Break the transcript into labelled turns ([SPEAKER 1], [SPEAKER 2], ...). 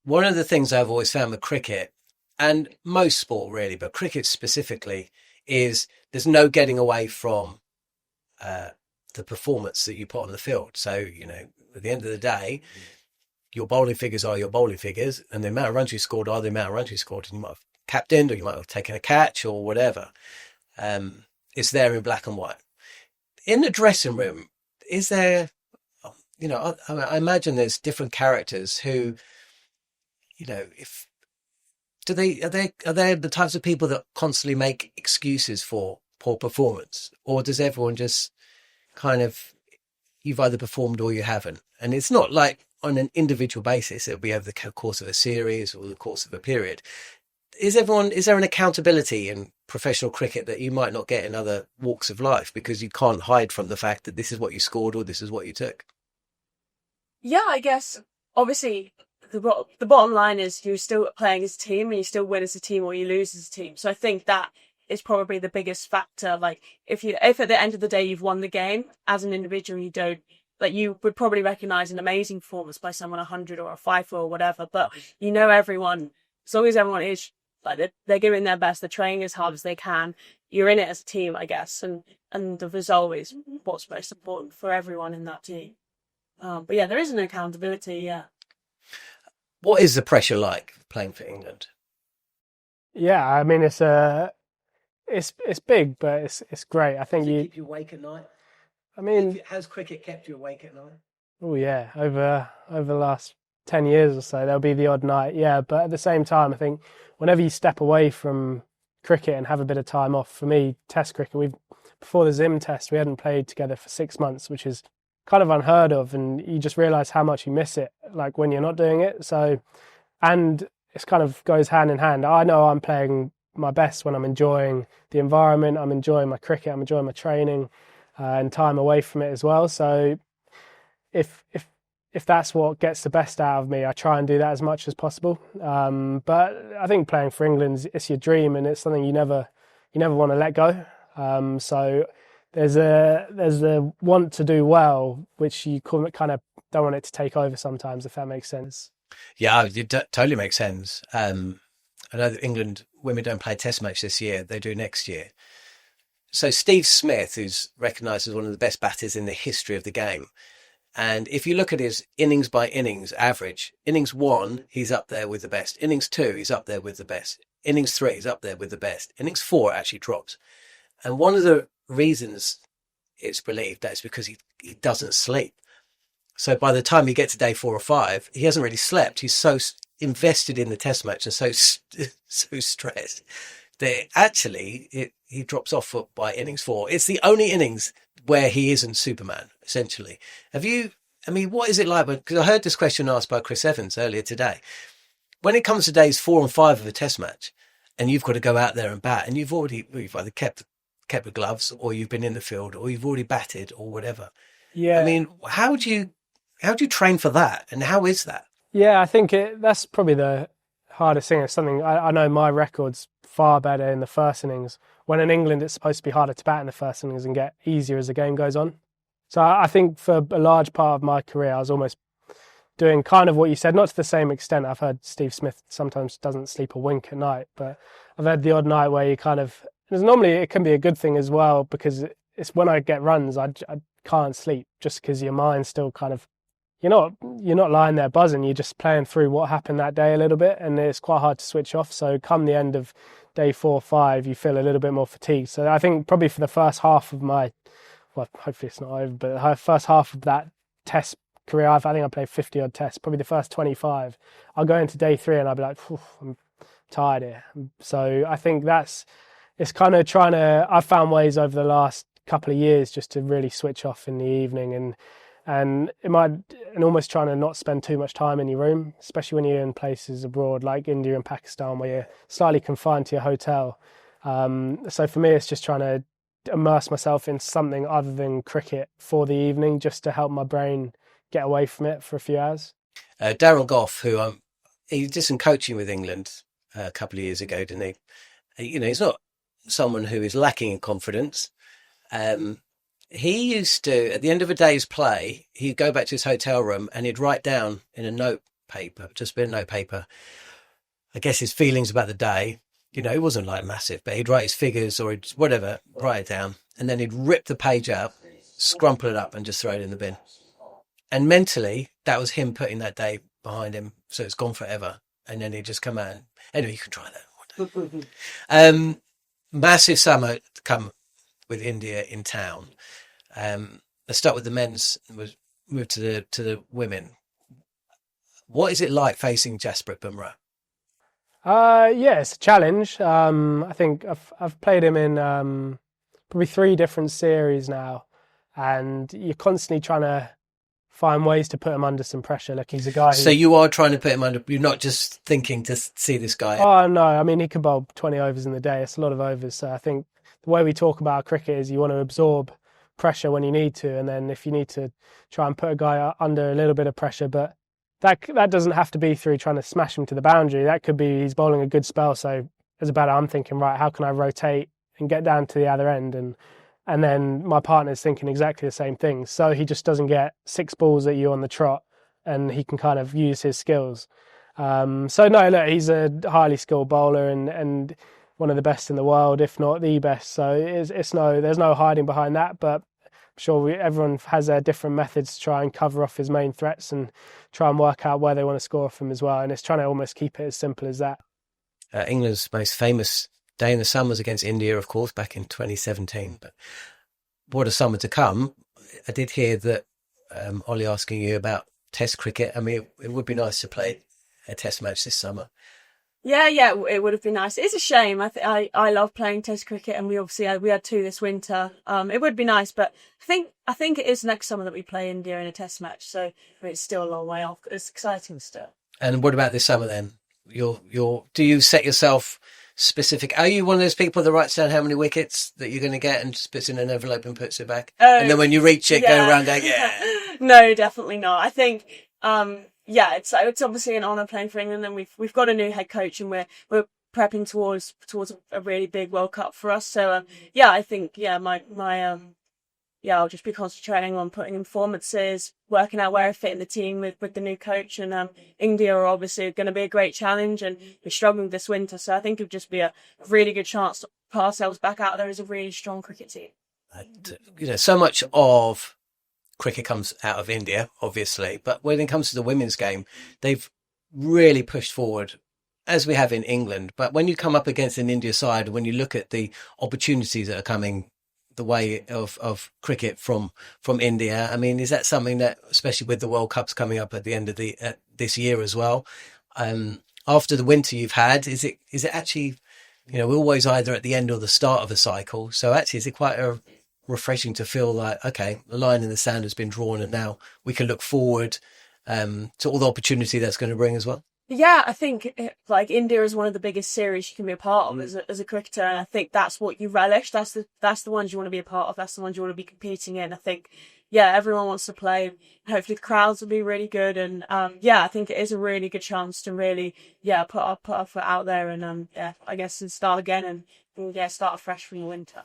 [SPEAKER 1] one of the things I've always found with cricket, and most sport really, but cricket specifically, is there's no getting away from uh, the performance that you put on the field. So, at the end of the day, your bowling figures are your bowling figures, and the amount of runs you scored are the amount of runs you scored. And you might have captained, or you might have taken a catch, or whatever. It's there in black and white. In the dressing room, is there? I imagine there's different characters who, if are they the types of people that constantly make excuses for poor performance, or does everyone just kind of, you've either performed or you haven't? And it's not like on an individual basis, it'll be over the course of a series or the course of a period. Is there an accountability in professional cricket that you might not get in other walks of life, because you can't hide from the fact that this is what you scored or this is what you took?
[SPEAKER 2] Yeah, I guess, obviously, the bottom line is you're still playing as a team and you still win as a team or you lose as a team. So I think that is probably the biggest factor. Like, if at the end of the day you've won the game, as an individual you don't, like, you would probably recognise an amazing performance by someone 100 or a 5 or whatever, but everyone, as long as everyone is, like, they're giving their best, they're training as hard as they can, you're in it as a team, I guess, and the result is what's most important for everyone in that team. But yeah, there is an accountability, yeah.
[SPEAKER 1] What is the pressure like playing for England?
[SPEAKER 3] Yeah, I mean, it's big, but it's great. I think
[SPEAKER 1] Does it keep you awake at night?
[SPEAKER 3] I mean,
[SPEAKER 1] has cricket kept you awake at night?
[SPEAKER 3] Oh yeah, over the last 10 years or so, there'll be the odd night. Yeah, but at the same time, I think whenever you step away from cricket and have a bit of time off, for me, Test cricket, before the Zim Test, we hadn't played together for 6 months, which is kind of unheard of, and you just realise how much you miss it, like when you're not doing it. So, and it's kind of goes hand in hand. I know I'm playing my best when I'm enjoying the environment, I'm enjoying my cricket, I'm enjoying my training, and time away from it as well. So, if that's what gets the best out of me, I try and do that as much as possible. But I think playing for England, it's your dream, and it's something you never want to let go. So there's a want to do well, which you kind of don't want it to take over sometimes, if that makes sense.
[SPEAKER 1] Yeah, it totally makes sense. I know that England women don't play a test match this year. They do next year. So Steve Smith, who's recognised as one of the best batters in the history of the game, and if you look at his innings by innings average, innings 1, he's up there with the best. Innings 2, he's up there with the best. Innings 3, he's up there with the best. Innings 4 actually drops. And one of the reasons it's believed that's because he doesn't sleep. So by the time you get to day 4 or 5, he hasn't really slept. He's so invested in the test match and so stressed that actually he drops off by innings 4. It's the only innings where he isn't Superman, essentially. What is it like? Because I heard this question asked by Chris Evans earlier today. When it comes to days 4 and 5 of a test match, and you've got to go out there and bat, and you've either kept the gloves, or you've been in the field, or you've already batted, or whatever.
[SPEAKER 3] Yeah.
[SPEAKER 1] I mean, how do you train for that, and how is that?
[SPEAKER 3] Yeah, I think that's probably the hardest thing. It's something I know my record's far better in the first innings, when in England it's supposed to be harder to bat in the first innings and get easier as the game goes on. So I think for a large part of my career, I was almost doing kind of what you said, not to the same extent. I've heard Steve Smith sometimes doesn't sleep a wink at night, but I've had the odd night where you kind of, normally it can be a good thing as well, because it's when I get runs, I can't sleep, just because your mind's still kind of, you're not lying there buzzing, you're just playing through what happened that day a little bit, and it's quite hard to switch off. So come the end of day 4 or 5, you feel a little bit more fatigued. So I think probably for the first half of hopefully it's not over, but the first half of that test career, I think I played 50 odd tests, probably the first 25. I'll go into day 3 and I'll be like, I'm tired here. So I think it's kind of I've found ways over the last couple of years just to really switch off in the evening, and almost trying to not spend too much time in your room, especially when you're in places abroad like India and Pakistan where you're slightly confined to your hotel. So for me, it's just trying to immerse myself in something other than cricket for the evening, just to help my brain get away from it for a few hours.
[SPEAKER 1] Darren Gough, who he did some coaching with England a couple of years ago, didn't he? He's not someone who is lacking in confidence. He used to, at the end of a day's play, he'd go back to his hotel room and he'd write down in a paper, just a bit of notepaper. I guess his feelings about the day. You know, it wasn't like massive, but he'd write his figures or he'd, whatever, write it down, and then he'd rip the page out, scrumple it up, and just throw it in the bin. And mentally, that was him putting that day behind him, so it's gone forever. And then he'd just come out. Anyway, you can try that one day. Massive summer to come with India in town. Let's start with the men's. We'll move to the women. What is it like facing Jasprit Bumrah?
[SPEAKER 3] Yeah, it's a challenge. I think I've played him in probably 3 different series now, and you're constantly trying to find ways to put him under some pressure. Like, he's a guy.
[SPEAKER 1] So you are trying to put him under. You're not just thinking to see this guy.
[SPEAKER 3] Oh no, I mean, he can bowl 20 overs in the day. It's a lot of overs. So I think the way we talk about cricket is you want to absorb pressure when you need to, and then if you need to try and put a guy under a little bit of pressure, but that doesn't have to be through trying to smash him to the boundary. That could be he's bowling a good spell. So as a batter, I'm thinking, right, how can I rotate and get down to the other end? And then my partner's thinking exactly the same thing. So he just doesn't get 6 balls at you on the trot, and he can kind of use his skills. So no, look, he's a highly skilled bowler and one of the best in the world, if not the best. So there's no hiding behind that. But I'm sure everyone has their different methods to try and cover off his main threats and try and work out where they want to score from as well. And it's trying to almost keep it as simple as that.
[SPEAKER 1] England's most famous day in the sun was against India, of course, back in 2017. But what a summer to come. I did hear that Ollie asking you about Test cricket. I mean, it would be nice to play a Test match this summer.
[SPEAKER 2] Yeah, it would have been nice. It's a shame. I love playing Test cricket, and we had 2 this winter. It would be nice, but I think it is next summer that we play India in a Test match. So it's still a long way off. It's exciting still.
[SPEAKER 1] And what about this summer then? Do you set yourself specific? Are you one of those people that writes down how many wickets that you're going to get and just puts in an envelope and puts it back? And then when you reach it, go around going, yeah.
[SPEAKER 2] No, definitely not. I think, it's obviously an honour playing for England, and we've got a new head coach, and we're prepping towards a really big World Cup for us. So I think I'll just be concentrating on putting in performances, working out where I fit in the team with the new coach, and India are obviously going to be a great challenge, and we're struggling this winter. So I think it'll just be a really good chance to put ourselves back out there as a really strong cricket team.
[SPEAKER 1] So much of cricket comes out of India, obviously, but when it comes to the women's game, they've really pushed forward, as we have in England. But when you come up against an India side, when you look at the opportunities that are coming the way of cricket from India, I mean, is that something that, especially with the World Cups coming up at the end of this year as well, after the winter you've had, is it actually, we're always either at the end or the start of a cycle. So actually, is it quite refreshing to feel like, okay, the line in the sand has been drawn, and now we can look forward to all the opportunity that's going to bring as well?
[SPEAKER 2] Yeah, I think India is one of the biggest series you can be a part of as a cricketer, and I think that's what you relish. That's the ones you want to be a part of. That's the ones you want to be competing in. I think, everyone wants to play. Hopefully, the crowds will be really good, and I think it is a really good chance to really put our foot out there, and I guess and start again and start afresh from the winter.